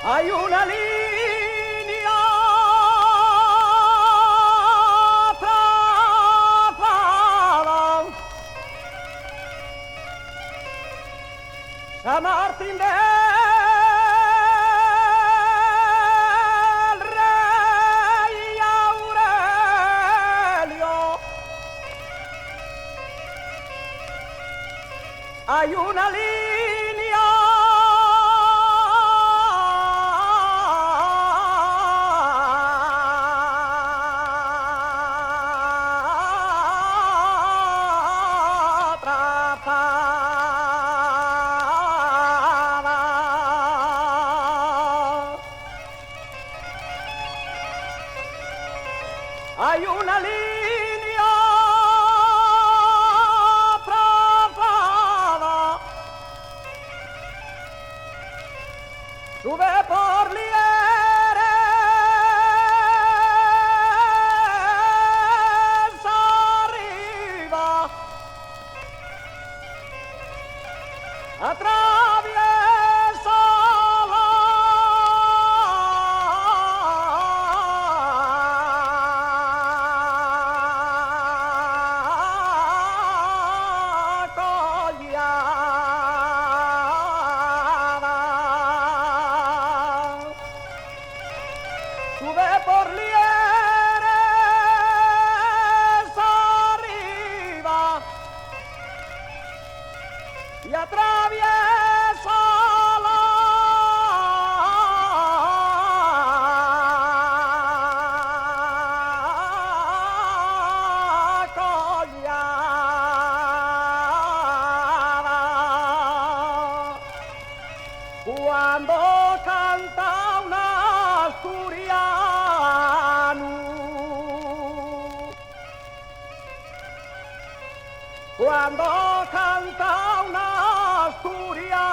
Hay una línea trazada, San Martín del Rey Aurelio. Hay una línea hay una línea trazada, sube por Lieres arriba, atraviesa sube por Lieres arriba y atraviesa la collada. Cuando canta un asturiano, cuando canta un asturiano,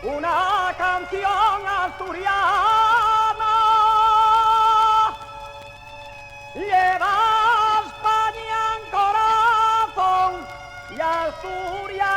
una canción asturiana, lleva a España en corazón y Asturias